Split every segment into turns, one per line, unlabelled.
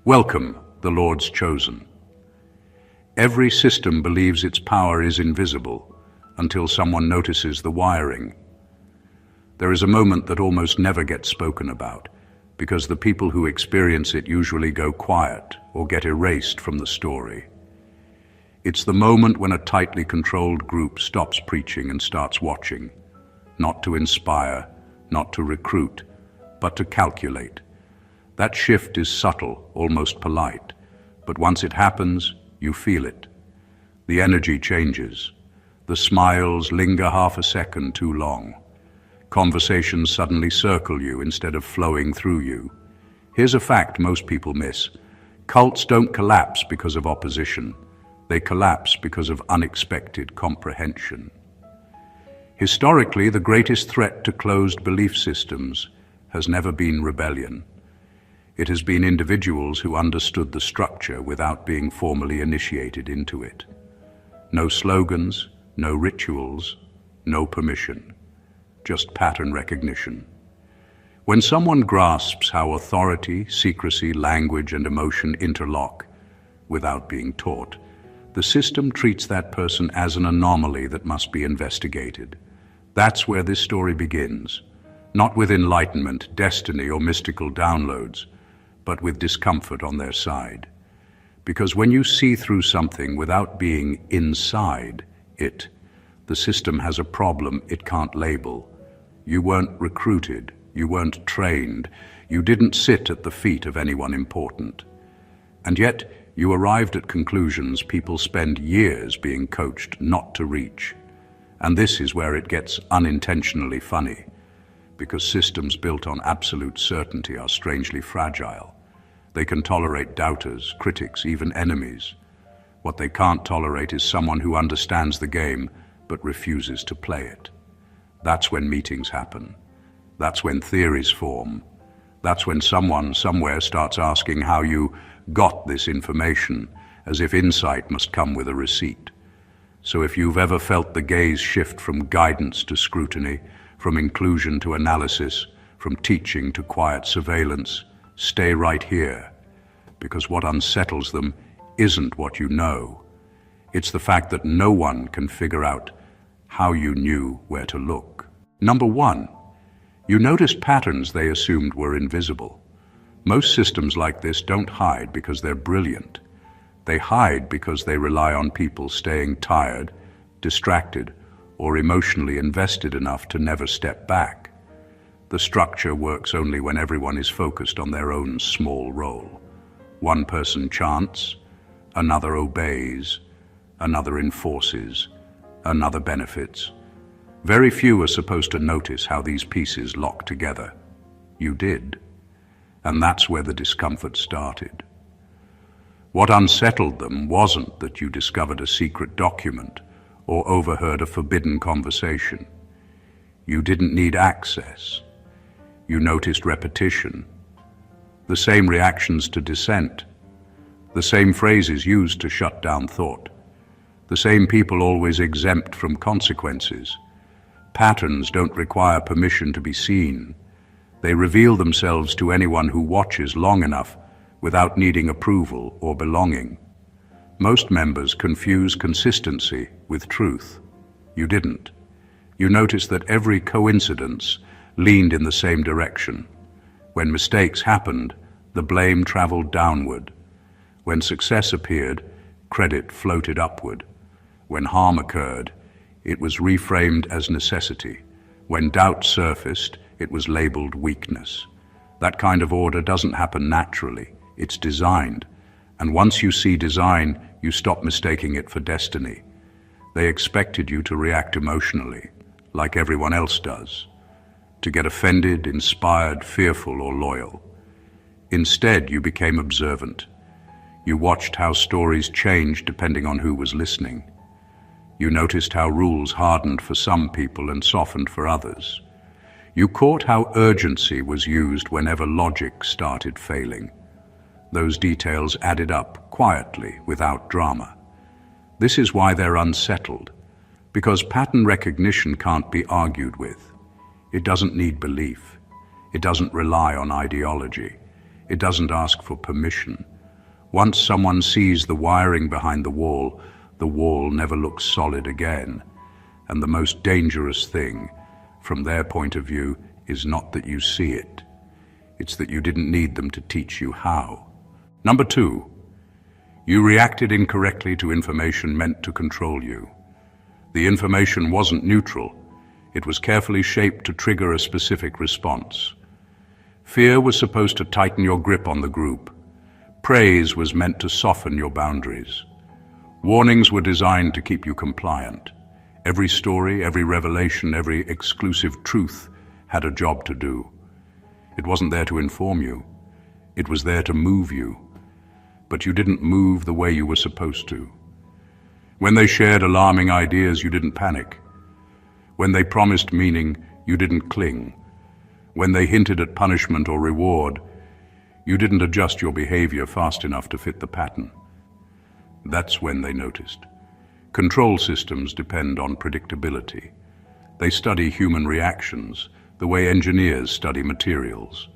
Welcome, the Lord's chosen. Every system believes its power is invisible until someone notices the wiring. There is a moment that almost never gets spoken about because the people who experience it usually go quiet or get erased from the story. It's the moment when a tightly controlled group stops preaching and starts watching, not to inspire, not to recruit, but to calculate. That shift is subtle, almost polite, but once it happens, you feel it. The energy changes. The smiles linger half a second too long. Conversations suddenly circle you instead of flowing through you. Here's a fact most people miss. Cults don't collapse because of opposition. They collapse because of unexpected comprehension. Historically, the greatest threat to closed belief systems has never been rebellion. It has been individuals who understood the structure without being formally initiated into it. No slogans, no rituals, no permission, just pattern recognition. When someone grasps how authority, secrecy, language, and emotion interlock without being taught, the system treats that person as an anomaly that must be investigated. That's where this story begins, not with enlightenment, destiny, or mystical downloads, but with discomfort on their side. Because when you see through something without being inside it, the system has a problem it can't label. You weren't recruited, you weren't trained, you didn't sit at the feet of anyone important. And yet, you arrived at conclusions people spend years being coached not to reach. And this is where it gets unintentionally funny, because systems built on absolute certainty are strangely fragile. They can tolerate doubters, critics, even enemies. What they can't tolerate is someone who understands the game but refuses to play it. That's when meetings happen. That's when theories form. That's when someone somewhere starts asking how you got this information, as if insight must come with a receipt. So if you've ever felt the gaze shift from guidance to scrutiny, from inclusion to analysis, from teaching to quiet surveillance, stay right here, because what unsettles them isn't what you know. It's the fact that no one can figure out how you knew where to look. Number one, you noticed patterns they assumed were invisible. Most systems like this don't hide because they're brilliant. They hide because they rely on people staying tired, distracted, or emotionally invested enough to never step back. The structure works only when everyone is focused on their own small role. One person chants, another obeys, another enforces, another benefits. Very few are supposed to notice how these pieces lock together. You did. And that's where the discomfort started. What unsettled them wasn't that you discovered a secret document or overheard a forbidden conversation. You didn't need access. You noticed repetition, the same reactions to dissent, the same phrases used to shut down thought, the same people always exempt from consequences. Patterns don't require permission to be seen. They reveal themselves to anyone who watches long enough without needing approval or belonging. Most members confuse consistency with truth. You didn't. You noticed that every coincidence leaned in the same direction. When mistakes happened, the blame traveled downward. When success appeared, credit floated upward. When harm occurred, it was reframed as necessity. When doubt surfaced, it was labeled weakness. That kind of order doesn't happen naturally. It's designed. And once you see design, you stop mistaking it for destiny. They expected you to react emotionally, like everyone else does, to get offended, inspired, fearful, or loyal. Instead, you became observant. You watched how stories changed depending on who was listening. You noticed how rules hardened for some people and softened for others. You caught how urgency was used whenever logic started failing. Those details added up quietly, without drama. This is why they're unsettled, because pattern recognition can't be argued with. It doesn't need belief. It doesn't rely on ideology. It doesn't ask for permission. Once someone sees the wiring behind the wall never looks solid again. And the most dangerous thing, from their point of view, is not that you see it. It's that you didn't need them to teach you how. Number 2, you reacted incorrectly to information meant to control you. The information wasn't neutral. It was carefully shaped to trigger a specific response. Fear was supposed to tighten your grip on the group. Praise was meant to soften your boundaries. Warnings were designed to keep you compliant. Every story, every revelation, every exclusive truth had a job to do. It wasn't there to inform you. It was there to move you. But you didn't move the way you were supposed to. When they shared alarming ideas, you didn't panic. When they promised meaning, you didn't cling. When they hinted at punishment or reward, you didn't adjust your behavior fast enough to fit the pattern. That's when they noticed. Control systems depend on predictability. They study human reactions, the way engineers study materials.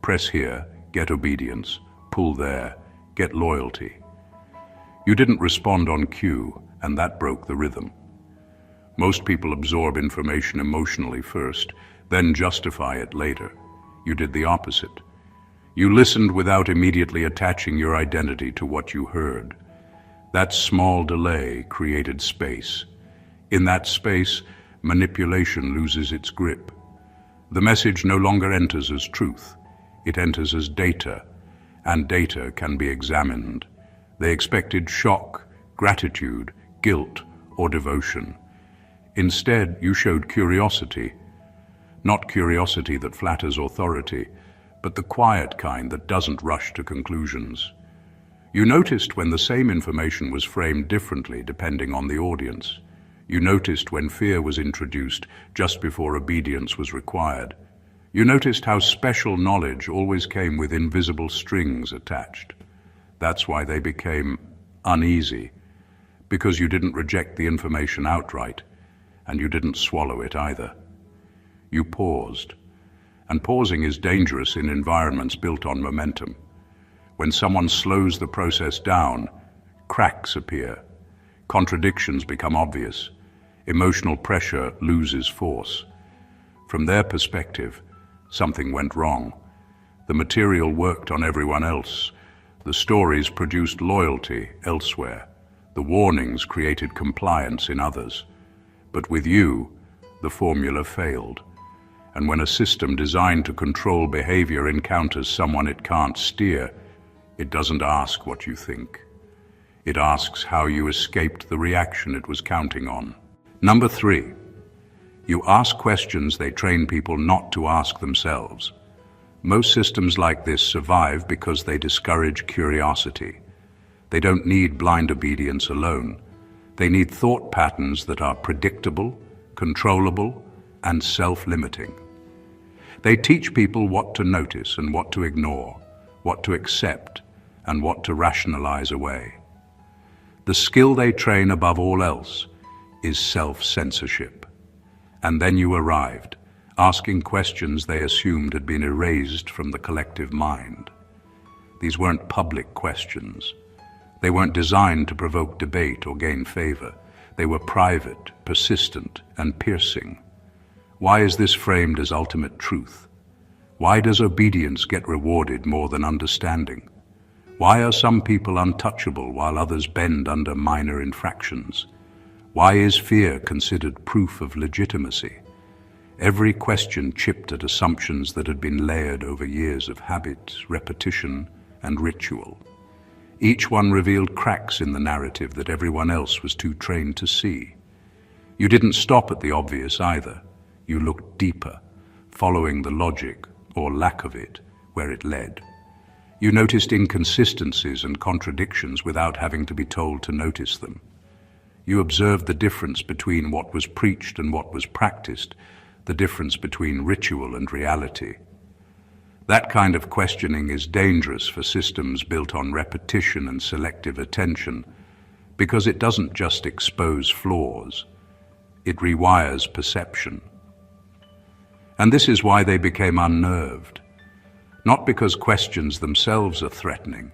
Press here, get obedience. Pull there, get loyalty. You didn't respond on cue, and that broke the rhythm. Most people absorb information emotionally first, then justify it later. You did the opposite. You listened without immediately attaching your identity to what you heard. That small delay created space. In that space, manipulation loses its grip. The message no longer enters as truth. It enters as data, and data can be examined. They expected shock, gratitude, guilt, or devotion. Instead, you showed curiosity. Not curiosity that flatters authority, but the quiet kind that doesn't rush to conclusions. You noticed when the same information was framed differently depending on the audience. You noticed when fear was introduced just before obedience was required. You noticed how special knowledge always came with invisible strings attached. That's why they became uneasy, because you didn't reject the information outright, and you didn't swallow it either. You paused, and pausing is dangerous in environments built on momentum. When someone slows the process down, cracks appear, contradictions become obvious, emotional pressure loses force. From their perspective, something went wrong. The material worked on everyone else. The stories produced loyalty elsewhere. The warnings created compliance in others. But with you, the formula failed. And when a system designed to control behavior encounters someone it can't steer, it doesn't ask what you think. It asks how you escaped the reaction it was counting on. Number 3, you ask questions they train people not to ask themselves. Most systems like this survive because they discourage curiosity. They don't need blind obedience alone. They need thought patterns that are predictable, controllable, and self-limiting. They teach people what to notice and what to ignore, what to accept, and what to rationalize away. The skill they train above all else is self-censorship. And then you arrived, asking questions they assumed had been erased from the collective mind. These weren't public questions. They weren't designed to provoke debate or gain favor. They were private, persistent, and piercing. Why is this framed as ultimate truth? Why does obedience get rewarded more than understanding? Why are some people untouchable while others bend under minor infractions? Why is fear considered proof of legitimacy? Every question chipped at assumptions that had been layered over years of habit, repetition, and ritual. Each one revealed cracks in the narrative that everyone else was too trained to see. You didn't stop at the obvious either. You looked deeper, following the logic, or lack of it, where it led. You noticed inconsistencies and contradictions without having to be told to notice them. You observed the difference between what was preached and what was practiced, the difference between ritual and reality. That kind of questioning is dangerous for systems built on repetition and selective attention, because it doesn't just expose flaws, it rewires perception. And this is why they became unnerved. Not because questions themselves are threatening,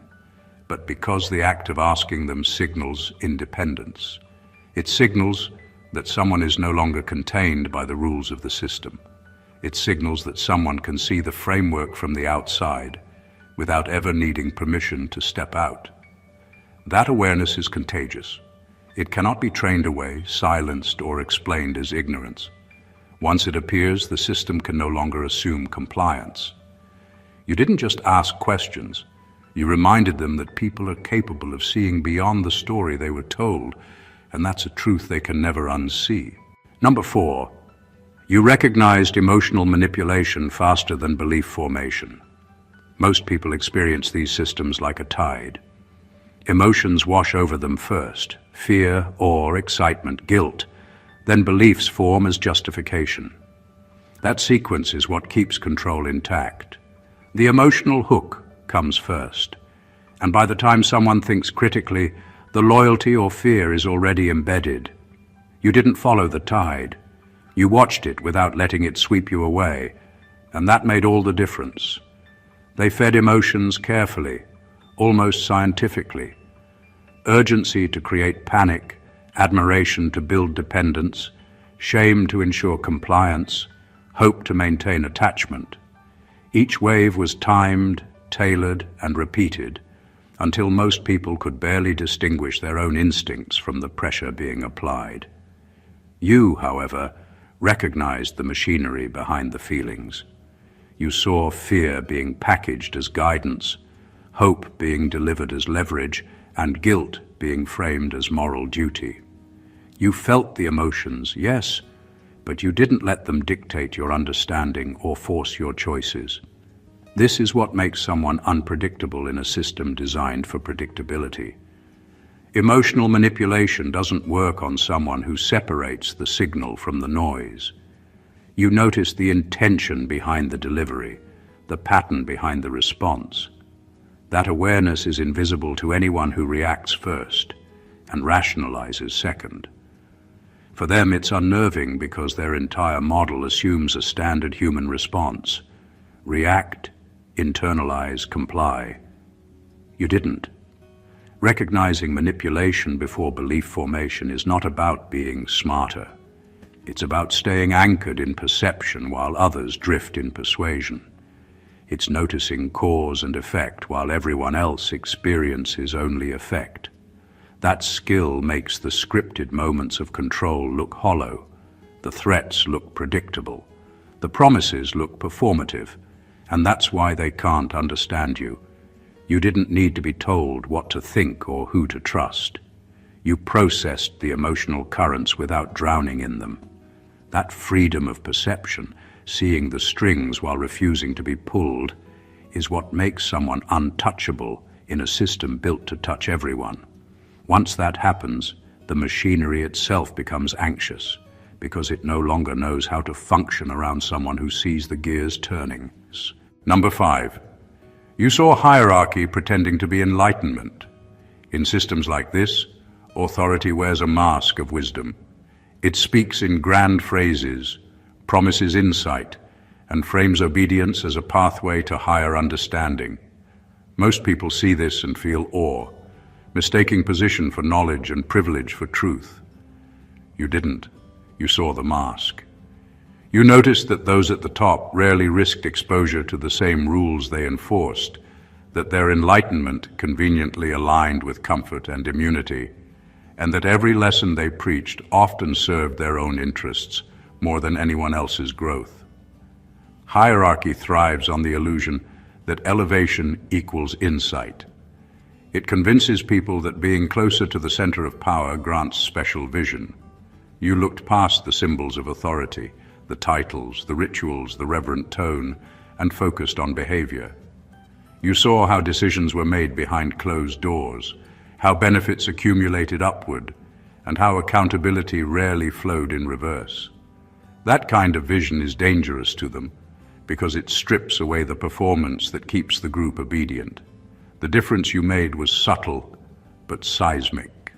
but because the act of asking them signals independence. It signals that someone is no longer contained by the rules of the system. It signals that someone can see the framework from the outside without ever needing permission to step out. That awareness is contagious. It cannot be trained away, silenced, or explained as ignorance. Once it appears, the system can no longer assume compliance. You didn't just ask questions. You reminded them that people are capable of seeing beyond the story they were told, and that's a truth they can never unsee. Number 4, you recognized emotional manipulation faster than belief formation. Most people experience these systems like a tide. Emotions wash over them first: fear, awe, excitement, guilt. Then beliefs form as justification. That sequence is what keeps control intact. The emotional hook comes first, and by the time someone thinks critically, the loyalty or fear is already embedded. You didn't follow the tide. You watched it without letting it sweep you away, and that made all the difference. They fed emotions carefully, almost scientifically. Urgency to create panic, admiration to build dependence, shame to ensure compliance, hope to maintain attachment. Each wave was timed, tailored, and repeated until most people could barely distinguish their own instincts from the pressure being applied. You, however, recognized the machinery behind the feelings. You saw fear being packaged as guidance, hope being delivered as leverage, and guilt being framed as moral duty. You felt the emotions, yes, but you didn't let them dictate your understanding or force your choices. This is what makes someone unpredictable in a system designed for predictability. Emotional manipulation doesn't work on someone who separates the signal from the noise. You notice the intention behind the delivery, the pattern behind the response. That awareness is invisible to anyone who reacts first and rationalizes second. For them, it's unnerving because their entire model assumes a standard human response: react, internalize, comply. You didn't. Recognizing manipulation before belief formation is not about being smarter. It's about staying anchored in perception while others drift in persuasion. It's noticing cause and effect while everyone else experiences only effect. That skill makes the scripted moments of control look hollow, the threats look predictable, the promises look performative, and that's why they can't understand you. You didn't need to be told what to think or who to trust. You processed the emotional currents without drowning in them. That freedom of perception, seeing the strings while refusing to be pulled, is what makes someone untouchable in a system built to touch everyone. Once that happens, the machinery itself becomes anxious because it no longer knows how to function around someone who sees the gears turning. Number 5. You saw hierarchy pretending to be enlightenment. In systems like this, authority wears a mask of wisdom. It speaks in grand phrases, promises insight, and frames obedience as a pathway to higher understanding. Most people see this and feel awe, mistaking position for knowledge and privilege for truth. You didn't. You saw the mask. You noticed that those at the top rarely risked exposure to the same rules they enforced, that their enlightenment conveniently aligned with comfort and immunity, and that every lesson they preached often served their own interests more than anyone else's growth. Hierarchy thrives on the illusion that elevation equals insight. It convinces people that being closer to the center of power grants special vision. You looked past the symbols of authority, the titles, the rituals, the reverent tone, and focused on behavior. You saw how decisions were made behind closed doors, how benefits accumulated upward, and how accountability rarely flowed in reverse. That kind of vision is dangerous to them because it strips away the performance that keeps the group obedient. The difference you made was subtle but seismic.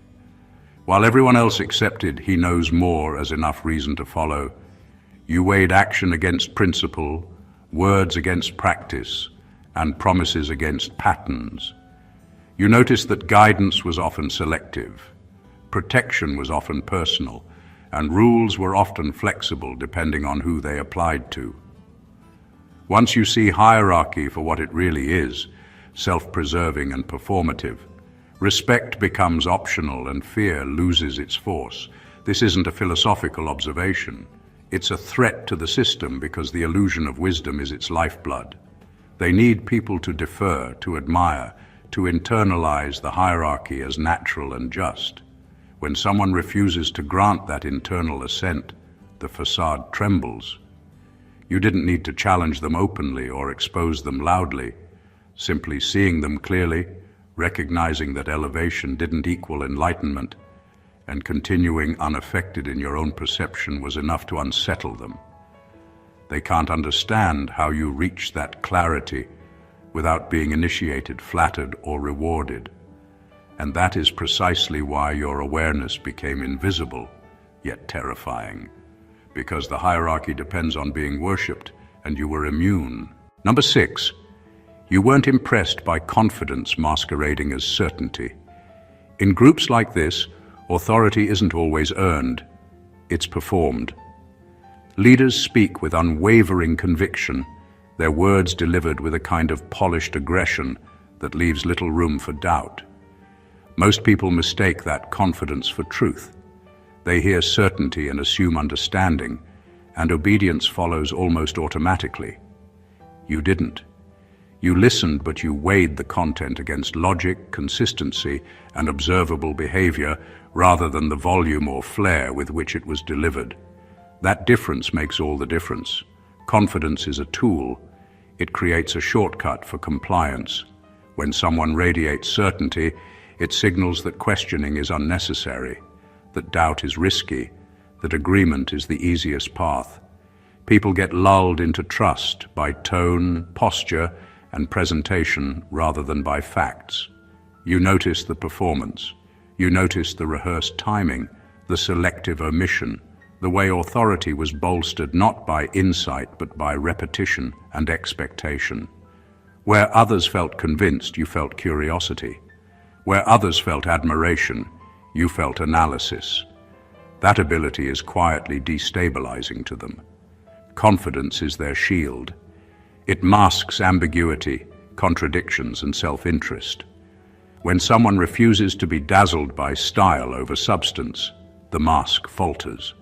While everyone else accepted "he knows more" as enough reason to follow, you weighed action against principle, words against practice, and promises against patterns. You noticed that guidance was often selective, protection was often personal, and rules were often flexible depending on who they applied to. Once you see hierarchy for what it really is, self-preserving and performative, respect becomes optional and fear loses its force. This isn't a philosophical observation. It's a threat to the system because the illusion of wisdom is its lifeblood. They need people to defer, to admire, to internalize the hierarchy as natural and just. When someone refuses to grant that internal assent, the facade trembles. You didn't need to challenge them openly or expose them loudly. Simply seeing them clearly, recognizing that elevation didn't equal enlightenment, and continuing unaffected in your own perception was enough to unsettle them. They can't understand how you reach that clarity without being initiated, flattered, or rewarded. And that is precisely why your awareness became invisible, yet terrifying, because the hierarchy depends on being worshipped, and you were immune. Number 6, you weren't impressed by confidence masquerading as certainty. In groups like this, authority isn't always earned, it's performed. Leaders speak with unwavering conviction, their words delivered with a kind of polished aggression that leaves little room for doubt. Most people mistake that confidence for truth. They hear certainty and assume understanding, and obedience follows almost automatically. You didn't. You listened, but you weighed the content against logic, consistency, and observable behavior rather than the volume or flair with which it was delivered. That difference makes all the difference. Confidence is a tool. It creates a shortcut for compliance. When someone radiates certainty, it signals that questioning is unnecessary, that doubt is risky, that agreement is the easiest path. People get lulled into trust by tone, posture, and presentation rather than by facts. You notice the performance. You notice the rehearsed timing, the selective omission, the way authority was bolstered not by insight but by repetition and expectation. Where others felt convinced, you felt curiosity. Where others felt admiration, you felt analysis. That ability is quietly destabilizing to them. Confidence is their shield. It masks ambiguity, contradictions, and self-interest. When someone refuses to be dazzled by style over substance, the mask falters.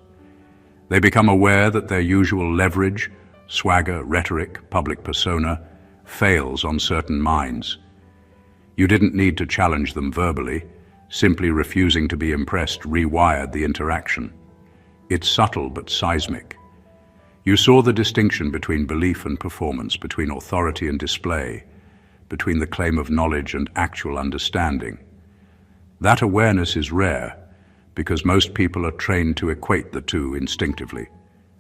They become aware that their usual leverage, swagger, rhetoric, public persona, fails on certain minds. You didn't need to challenge them verbally. Simply refusing to be impressed rewired the interaction. It's subtle but seismic. You saw the distinction between belief and performance, between authority and display, between the claim of knowledge and actual understanding. That awareness is rare because most people are trained to equate the two instinctively.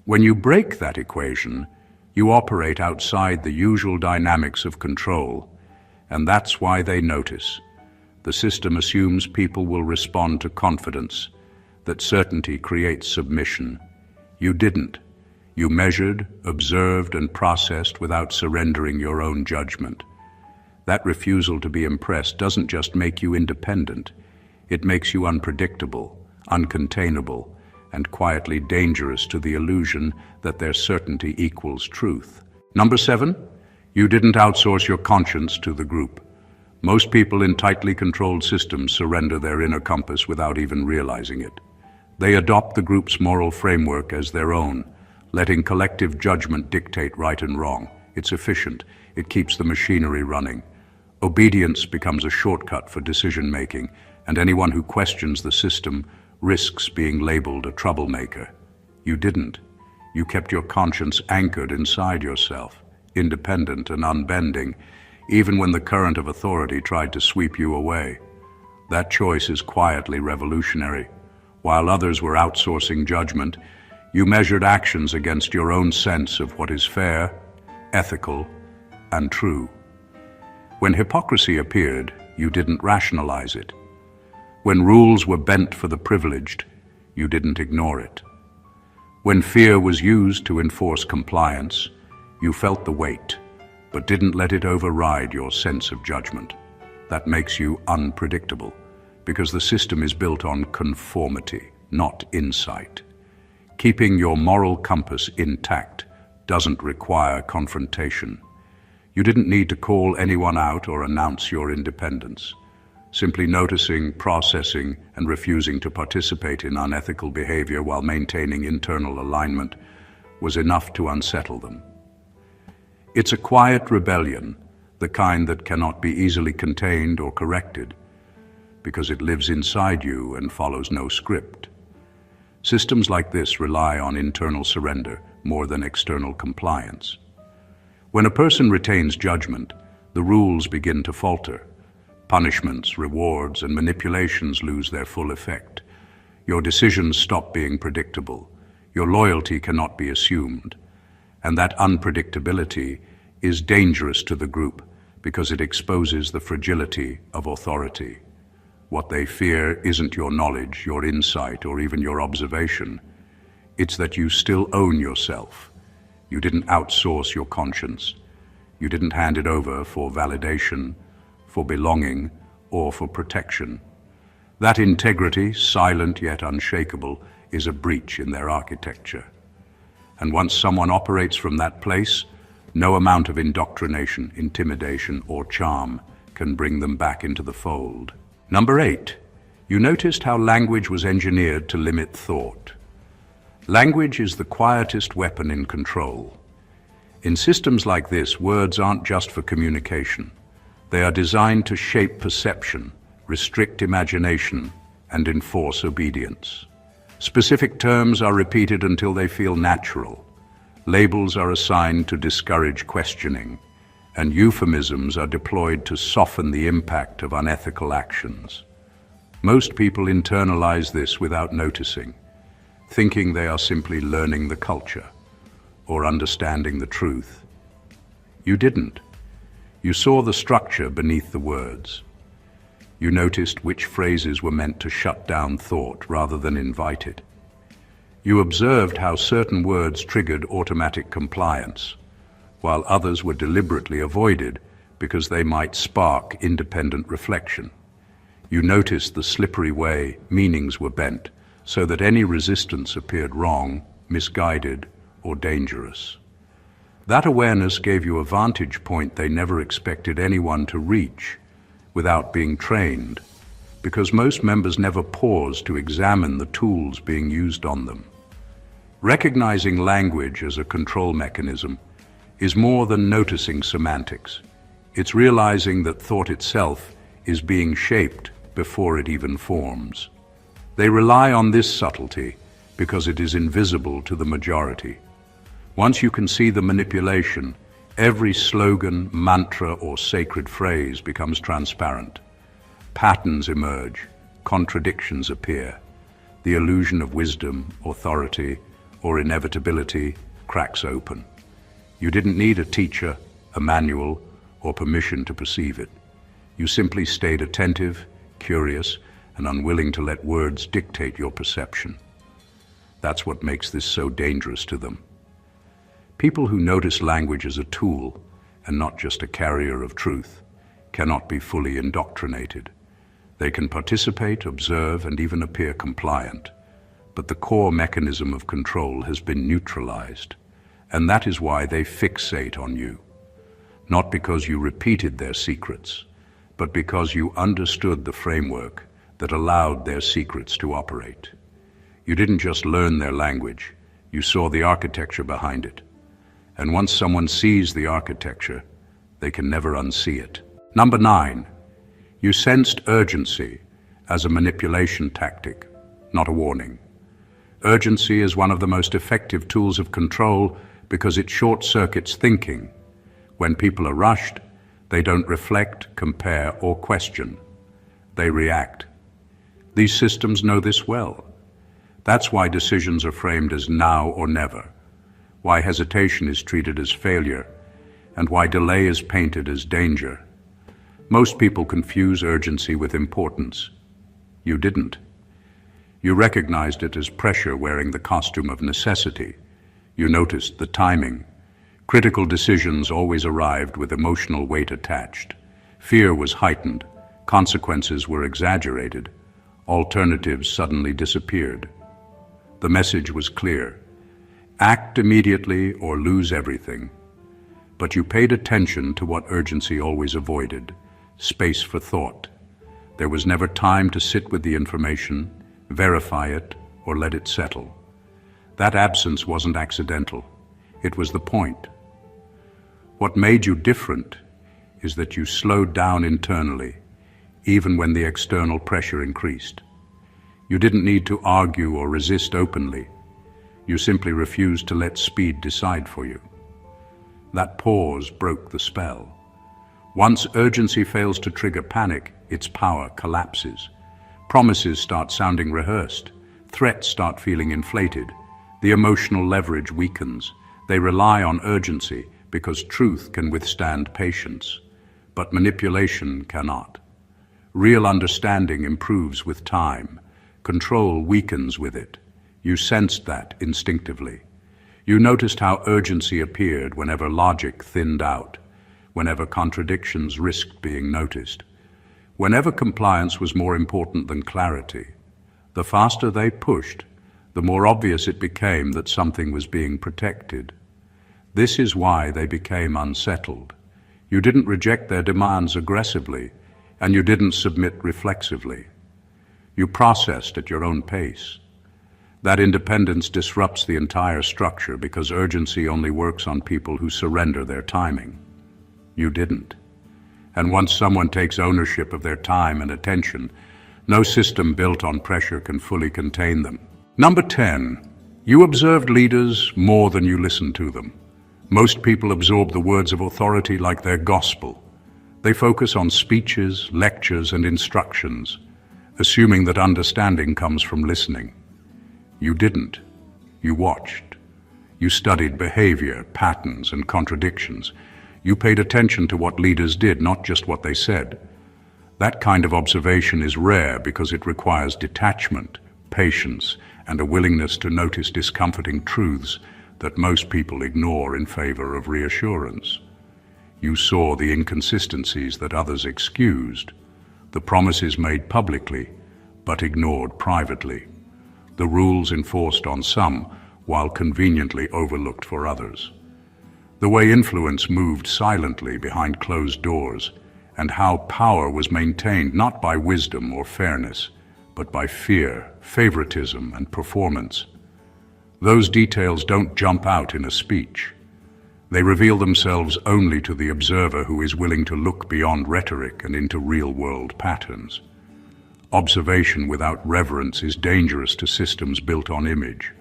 When you break that equation, you operate outside the usual dynamics of control, and that's why they notice. The system assumes people will respond to confidence, that certainty creates submission. You didn't. You measured, observed, and processed without surrendering your own judgment. That refusal to be impressed doesn't just make you independent. It makes you unpredictable, uncontainable, and quietly dangerous to the illusion that their certainty equals truth. Number 7, you didn't outsource your conscience to the group. Most people in tightly controlled systems surrender their inner compass without even realizing it. They adopt the group's moral framework as their own, letting collective judgment dictate right and wrong. It's efficient. It keeps the machinery running. Obedience becomes a shortcut for decision-making, and anyone who questions the system risks being labeled a troublemaker. You didn't. You kept your conscience anchored inside yourself, independent and unbending, even when the current of authority tried to sweep you away. That choice is quietly revolutionary. While others were outsourcing judgment, you measured actions against your own sense of what is fair, ethical, and true. When hypocrisy appeared, you didn't rationalize it. When rules were bent for the privileged, you didn't ignore it. When fear was used to enforce compliance, you felt the weight, but didn't let it override your sense of judgment. That makes you unpredictable, because the system is built on conformity, not insight. Keeping your moral compass intact doesn't require confrontation. You didn't need to call anyone out or announce your independence. Simply noticing, processing, and refusing to participate in unethical behavior while maintaining internal alignment was enough to unsettle them. It's a quiet rebellion, the kind that cannot be easily contained or corrected, because it lives inside you and follows no script. Systems like this rely on internal surrender more than external compliance. When a person retains judgment, the rules begin to falter. Punishments, rewards, and manipulations lose their full effect. Your decisions stop being predictable. Your loyalty cannot be assumed. And that unpredictability is dangerous to the group because it exposes the fragility of authority. What they fear isn't your knowledge, your insight, or even your observation. It's that you still own yourself. You didn't outsource your conscience. You didn't hand it over for validation, for belonging, or for protection. That integrity, silent yet unshakable, is a breach in their architecture. And once someone operates from that place, no amount of indoctrination, intimidation, or charm can bring them back into the fold. Number 8, you noticed how language was engineered to limit thought. Language is the quietest weapon in control. In systems like this, words aren't just for communication. They are designed to shape perception, restrict imagination, and enforce obedience. Specific terms are repeated until they feel natural. Labels are assigned to discourage questioning, and euphemisms are deployed to soften the impact of unethical actions. Most people internalize this without noticing, thinking they are simply learning the culture or understanding the truth. You didn't. You saw the structure beneath the words. You noticed which phrases were meant to shut down thought rather than invite it. You observed how certain words triggered automatic compliance, while others were deliberately avoided because they might spark independent reflection. You noticed the slippery way meanings were bent so that any resistance appeared wrong, misguided, or dangerous. That awareness gave you a vantage point they never expected anyone to reach without being trained, because most members never pause to examine the tools being used on them. Recognizing language as a control mechanism is more than noticing semantics. It's realizing that thought itself is being shaped before it even forms. They rely on this subtlety because it is invisible to the majority. Once you can see the manipulation, every slogan, mantra, or sacred phrase becomes transparent. Patterns emerge, contradictions appear. The illusion of wisdom, authority, or inevitability cracks open. You didn't need a teacher, a manual, or permission to perceive it. You simply stayed attentive, curious, and unwilling to let words dictate your perception. That's what makes this so dangerous to them. People who notice language as a tool, and not just a carrier of truth, cannot be fully indoctrinated. They can participate, observe, and even appear compliant, but the core mechanism of control has been neutralized, and that is why they fixate on you. Not because you repeated their secrets, but because you understood the framework that allowed their secrets to operate. You didn't just learn their language, you saw the architecture behind it. And once someone sees the architecture, they can never unsee it. Number 9, you sensed urgency as a manipulation tactic, not a warning. Urgency is one of the most effective tools of control because it short-circuits thinking. When people are rushed, they don't reflect, compare, or question. They react. These systems know this well. That's why decisions are framed as now or never, why hesitation is treated as failure, and why delay is painted as danger. Most people confuse urgency with importance. You didn't. You recognized it as pressure wearing the costume of necessity. You noticed the timing. Critical decisions always arrived with emotional weight attached. Fear was heightened, Consequences were exaggerated. Alternatives suddenly disappeared. The message was clear. Act immediately or lose everything. But you paid attention to what urgency always avoided: space for thought. There was never time to sit with the information, verify it, or let it settle. That absence wasn't accidental. It was the point. What made you different is that you slowed down internally, even when the external pressure increased. You didn't need to argue or resist openly. You simply refused to let speed decide for you. That pause broke the spell. Once urgency fails to trigger panic, its power collapses. Promises start sounding rehearsed. Threats start feeling inflated. The emotional leverage weakens. They rely on urgency because truth can withstand patience, but manipulation cannot. Real understanding improves with time. Control weakens with it. You sensed that instinctively. You noticed how urgency appeared whenever logic thinned out, whenever contradictions risked being noticed, whenever compliance was more important than clarity. The faster they pushed, the more obvious it became that something was being protected. This is why they became unsettled. You didn't reject their demands aggressively, and you didn't submit reflexively. You processed at your own pace. That independence disrupts the entire structure because urgency only works on people who surrender their timing. You didn't. And once someone takes ownership of their time and attention, no system built on pressure can fully contain them. Number 10, you observed leaders more than you listened to them. Most people absorb the words of authority like their gospel. They focus on speeches, lectures, and instructions, assuming that understanding comes from listening. You didn't. You watched. You studied behavior, patterns, and contradictions. You paid attention to what leaders did, not just what they said. That kind of observation is rare because it requires detachment, patience, and a willingness to notice discomforting truths that most people ignore in favor of reassurance. You saw the inconsistencies that others excused, the promises made publicly but ignored privately, the rules enforced on some while conveniently overlooked for others, the way influence moved silently behind closed doors, and how power was maintained not by wisdom or fairness, but by fear, favoritism, and performance. Those details don't jump out in a speech. They reveal themselves only to the observer who is willing to look beyond rhetoric and into real-world patterns. Observation without reverence is dangerous to systems built on image.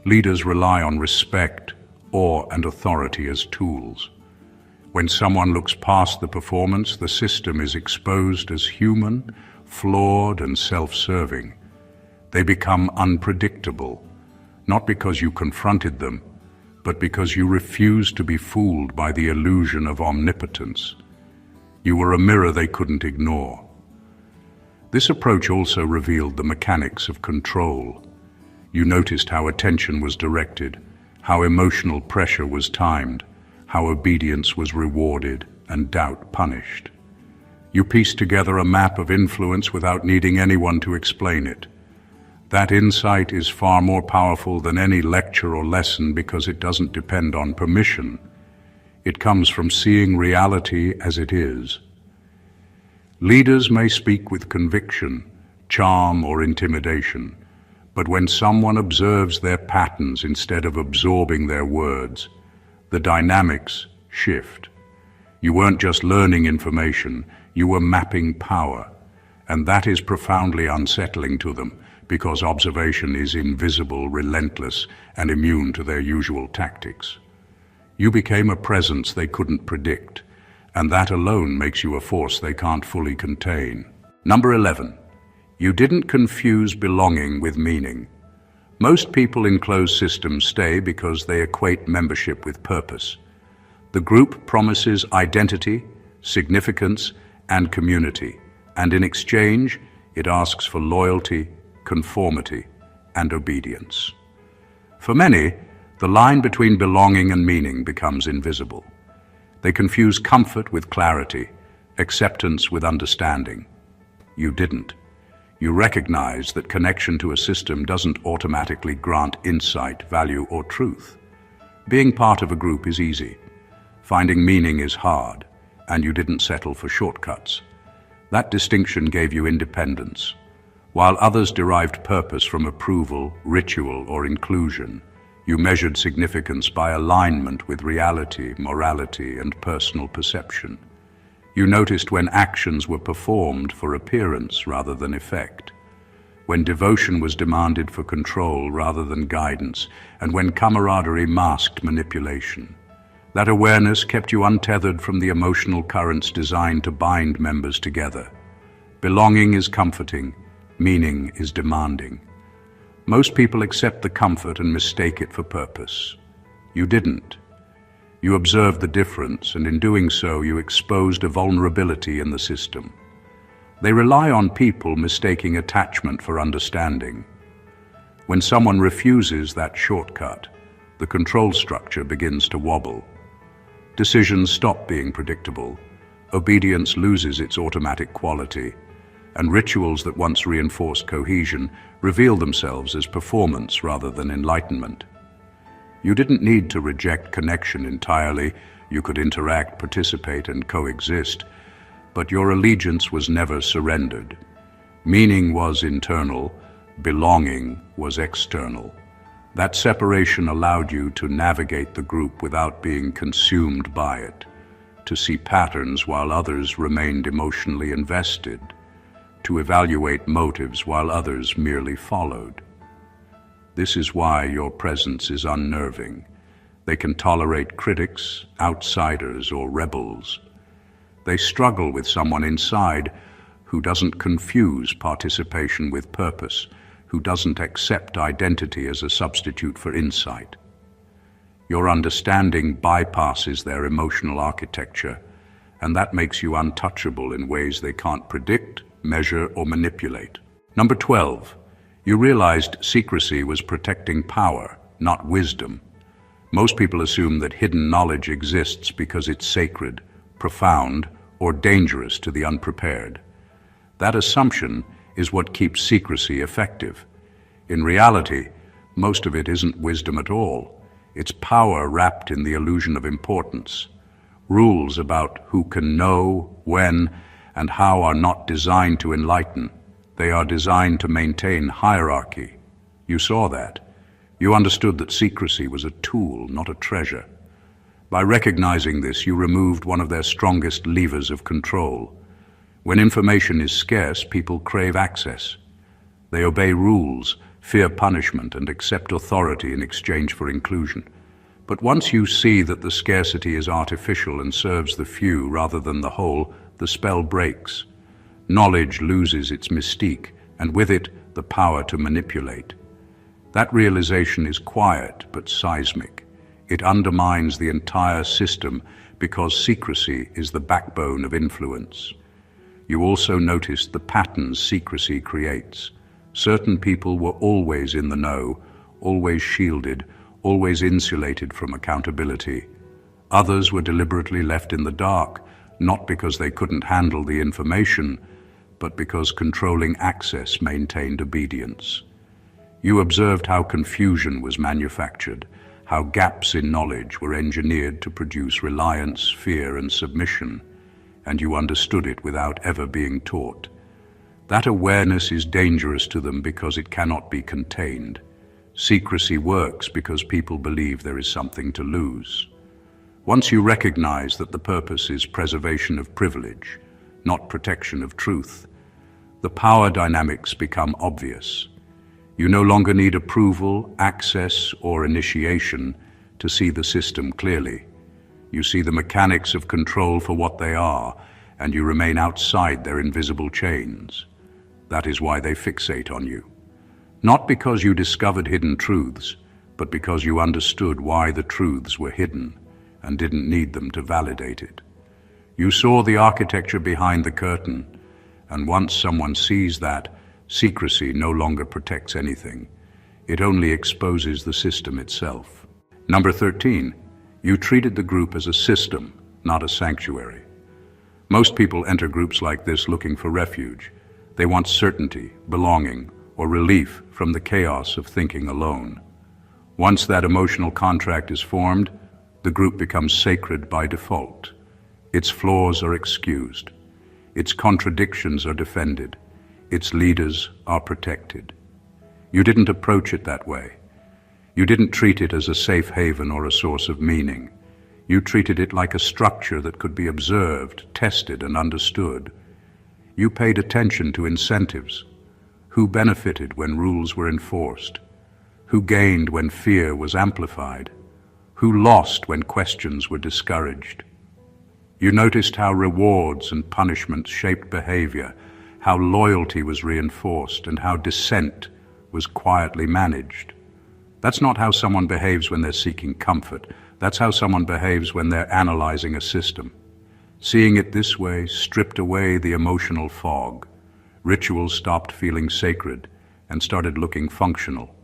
Leaders rely on respect, awe, and authority as tools. When someone looks past the performance, the system is exposed as human, flawed, and self-serving. They become unpredictable, not because you confronted them, but because you refused to be fooled by the illusion of omnipotence. You were a mirror they couldn't ignore. This approach also revealed the mechanics of control. You noticed how attention was directed, how emotional pressure was timed, how obedience was rewarded and doubt punished. You pieced together a map of influence without needing anyone to explain it. That insight is far more powerful than any lecture or lesson because it doesn't depend on permission. It comes from seeing reality as it is. Leaders may speak with conviction, charm, or intimidation, but when someone observes their patterns instead of absorbing their words, the dynamics shift. You weren't just learning information, you were mapping power, and that is profoundly unsettling to them, because observation is invisible, relentless, and immune to their usual tactics. You became a presence they couldn't predict, and that alone makes you a force they can't fully contain. Number 11, you didn't confuse belonging with meaning. Most people in closed systems stay because they equate membership with purpose. The group promises identity, significance, and community, and in exchange, it asks for loyalty, conformity, and obedience. For many, the line between belonging and meaning becomes invisible. They confuse comfort with clarity acceptance with understanding. You didn't. You recognized that connection to a system doesn't automatically grant insight, value, or truth. Being part of a group is easy. Finding meaning is hard, and you didn't settle for shortcuts. That distinction gave you independence. While others derived purpose from approval, ritual, or inclusion, you measured significance by alignment with reality, morality, and personal perception. You noticed when actions were performed for appearance rather than effect, when devotion was demanded for control rather than guidance, and when camaraderie masked manipulation. That awareness kept you untethered from the emotional currents designed to bind members together. Belonging is comforting, meaning is demanding. Most people accept the comfort and mistake it for purpose. You didn't. You observed the difference, and in doing so, you exposed a vulnerability in the system. They rely on people mistaking attachment for understanding. When someone refuses that shortcut, the control structure begins to wobble. Decisions stop being predictable, obedience loses its automatic quality, and rituals that once reinforced cohesion reveal themselves as performance rather than enlightenment. You didn't need to reject connection entirely. You could interact, participate, and coexist, but your allegiance was never surrendered. Meaning was internal, belonging was external. That separation allowed you to navigate the group without being consumed by it, to see patterns while others remained emotionally invested, to evaluate motives while others merely followed. This is why your presence is unnerving. They can tolerate critics, outsiders, or rebels. They struggle with someone inside who doesn't confuse participation with purpose, who doesn't accept identity as a substitute for insight. Your understanding bypasses their emotional architecture, and that makes you untouchable in ways they can't predict, measure, or manipulate. Number 12, you realized secrecy was protecting power, not wisdom. Most people assume that hidden knowledge exists because it's sacred, profound, or dangerous to the unprepared. That assumption is what keeps secrecy effective. In reality, most of it isn't wisdom at all. It's power wrapped in the illusion of importance. Rules about who can know, when, and how are not designed to enlighten. They are designed to maintain hierarchy. You saw that. You understood that secrecy was a tool, not a treasure. By recognizing this, you removed one of their strongest levers of control. When information is scarce, people crave access. They obey rules, fear punishment, and accept authority in exchange for inclusion. But once you see that the scarcity is artificial and serves the few rather than the whole, the spell breaks. Knowledge loses its mystique, and with it, the power to manipulate. That realization is quiet but seismic. It undermines the entire system because secrecy is the backbone of influence. You also noticed the patterns secrecy creates. Certain people were always in the know, always shielded, always insulated from accountability. Others were deliberately left in the dark, not because they couldn't handle the information, but because controlling access maintained obedience. You observed how confusion was manufactured, how gaps in knowledge were engineered to produce reliance, fear, and submission, and you understood it without ever being taught. That awareness is dangerous to them because it cannot be contained. Secrecy works because people believe there is something to lose. Once you recognize that the purpose is preservation of privilege, not protection of truth, the power dynamics become obvious. You no longer need approval, access, or initiation to see the system clearly. You see the mechanics of control for what they are, and you remain outside their invisible chains. That is why they fixate on you. Not because you discovered hidden truths, but because you understood why the truths were hidden and didn't need them to validate it. You saw the architecture behind the curtain, and once someone sees that, secrecy no longer protects anything. It only exposes the system itself. Number 13, you treated the group as a system, not a sanctuary. Most people enter groups like this looking for refuge. They want certainty, belonging, or relief from the chaos of thinking alone. Once that emotional contract is formed, the group becomes sacred by default. Its flaws are excused. Its contradictions are defended. Its leaders are protected. You didn't approach it that way. You didn't treat it as a safe haven or a source of meaning. You treated it like a structure that could be observed, tested, and understood. You paid attention to incentives. Who benefited when rules were enforced? Who gained when fear was amplified? Who lost when questions were discouraged? You noticed how rewards and punishments shaped behavior, how loyalty was reinforced, and how dissent was quietly managed. That's not how someone behaves when they're seeking comfort. That's how someone behaves when they're analyzing a system. Seeing it this way stripped away the emotional fog. Rituals stopped feeling sacred and started looking functional.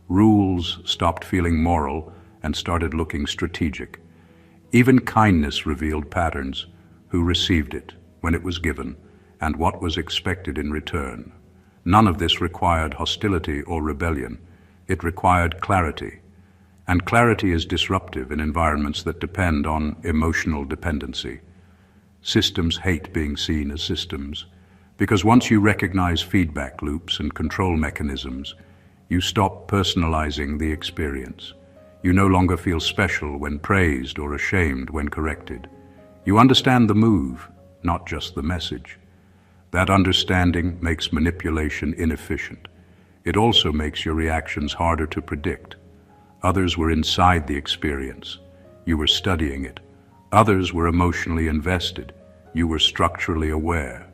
Rules stopped feeling moral and started looking strategic. Even kindness revealed patterns: who received it, when it was given, and what was expected in return. None of this required hostility or rebellion. It required clarity. And clarity is disruptive in environments that depend on emotional dependency. Systems hate being seen as systems, because once you recognize feedback loops and control mechanisms, you stop personalizing the experience. You no longer feel special when praised or ashamed when corrected. You understand the move, not just the message. That understanding makes manipulation inefficient. It also makes your reactions harder to predict. Others were inside the experience. You were studying it. Others were emotionally invested. You were structurally aware.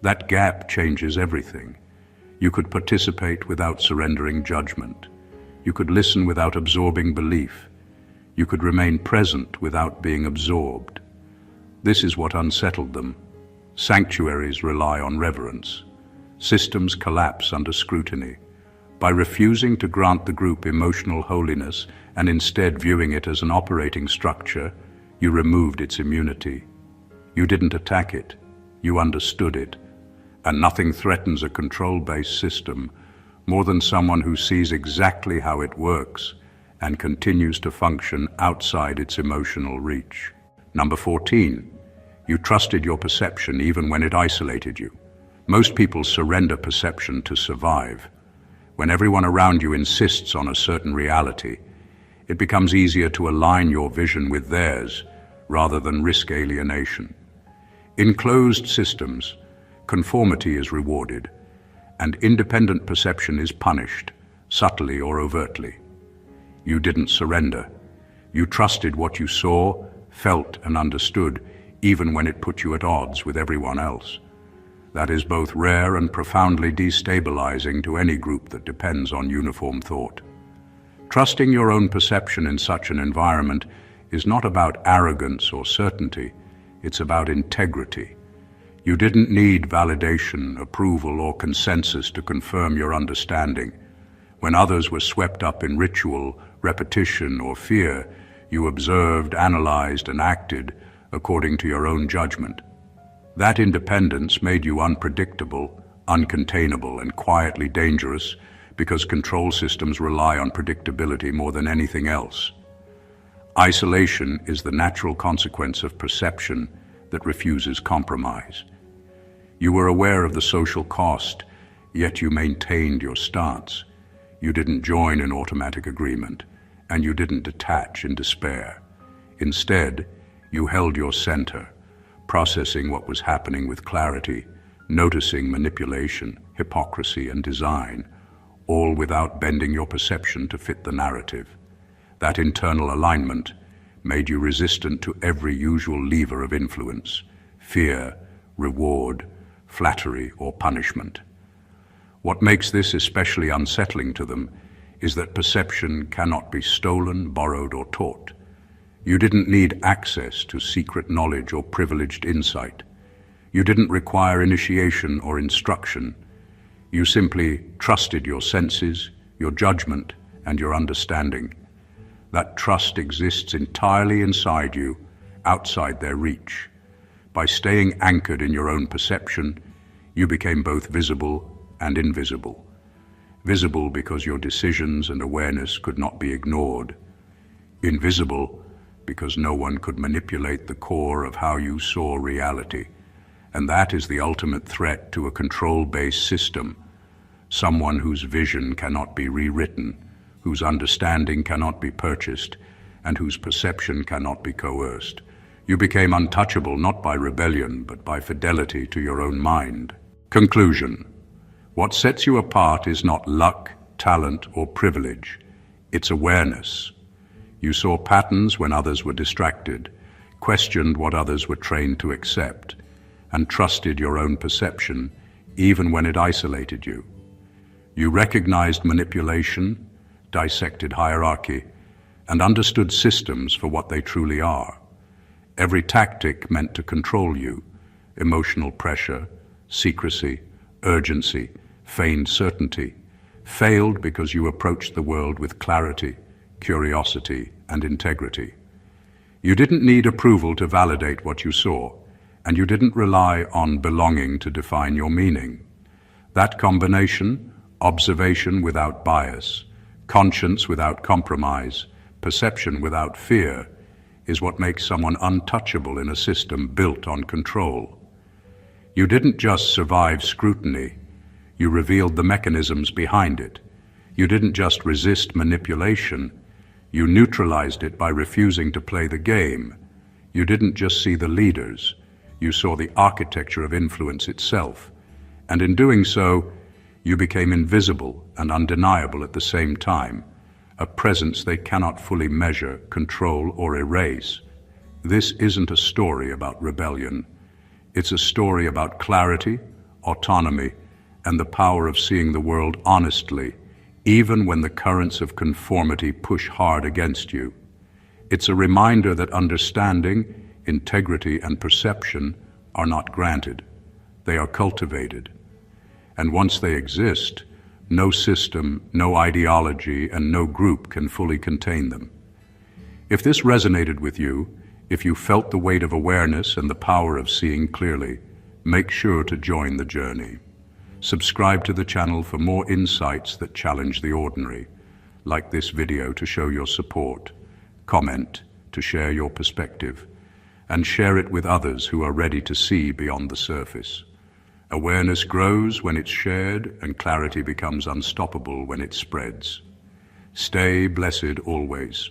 That gap changes everything. You could participate without surrendering judgment. You could listen without absorbing belief. You could remain present without being absorbed. This is what unsettled them. Sanctuaries rely on reverence. Systems collapse under scrutiny. By refusing to grant the group emotional holiness and instead viewing it as an operating structure, you removed its immunity. You didn't attack it. You understood it. And nothing threatens a control-based system more than someone who sees exactly how it works and continues to function outside its emotional reach. Number 14, you trusted your perception even when it isolated you. Most people surrender perception to survive. When everyone around you insists on a certain reality, it becomes easier to align your vision with theirs rather than risk alienation. In closed systems, conformity is rewarded, and independent perception is punished, subtly or overtly. You didn't surrender. You trusted what you saw, felt, and understood, even when it put you at odds with everyone else. That is both rare and profoundly destabilizing to any group that depends on uniform thought. Trusting your own perception in such an environment is not about arrogance or certainty, it's about integrity. You didn't need validation, approval, or consensus to confirm your understanding. When others were swept up in ritual, repetition, or fear, you observed, analyzed, and acted according to your own judgment. That independence made you unpredictable, uncontainable, and quietly dangerous because control systems rely on predictability more than anything else. Isolation is the natural consequence of perception that refuses compromise. You were aware of the social cost, yet you maintained your stance. You didn't join in automatic agreement, and you didn't detach in despair. Instead, you held your center, processing what was happening with clarity, noticing manipulation, hypocrisy, and design, all without bending your perception to fit the narrative. That internal alignment made you resistant to every usual lever of influence: fear, reward, flattery, or punishment. What makes this especially unsettling to them is that perception cannot be stolen, borrowed, or taught. You didn't need access to secret knowledge or privileged insight. You didn't require initiation or instruction. You simply trusted your senses, your judgment, and your understanding. That trust exists entirely inside you, outside their reach. By staying anchored in your own perception, you became both visible and invisible. Visible because your decisions and awareness could not be ignored. Invisible because no one could manipulate the core of how you saw reality. And that is the ultimate threat to a control-based system. Someone whose vision cannot be rewritten, whose understanding cannot be purchased, and whose perception cannot be coerced. You became untouchable not by rebellion, but by fidelity to your own mind. Conclusion. What sets you apart is not luck, talent, or privilege. It's awareness. You saw patterns when others were distracted, questioned what others were trained to accept, and trusted your own perception, even when it isolated you. You recognized manipulation, dissected hierarchy, and understood systems for what they truly are. Every tactic meant to control you, emotional pressure, secrecy, urgency, feigned certainty, failed because you approached the world with clarity, curiosity, and integrity. You didn't need approval to validate what you saw, and you didn't rely on belonging to define your meaning. That combination, observation without bias, conscience without compromise, perception without fear, is what makes someone untouchable in a system built on control. You didn't just survive scrutiny, you revealed the mechanisms behind it. You didn't just resist manipulation, you neutralized it by refusing to play the game. You didn't just see the leaders, you saw the architecture of influence itself. And in doing so, you became invisible and undeniable at the same time, a presence they cannot fully measure, control, or erase. This isn't a story about rebellion. It's a story about clarity, autonomy, and the power of seeing the world honestly, even when the currents of conformity push hard against you. It's a reminder that understanding, integrity, and perception are not granted. They are cultivated. And once they exist, no system, no ideology, and no group can fully contain them. If this resonated with you, if you felt the weight of awareness and the power of seeing clearly, make sure to join the journey. Subscribe to the channel for more insights that challenge the ordinary. Like this video to show your support. Comment to share your perspective. And share it with others who are ready to see beyond the surface. Awareness grows when it's shared, and clarity becomes unstoppable when it spreads. Stay blessed always.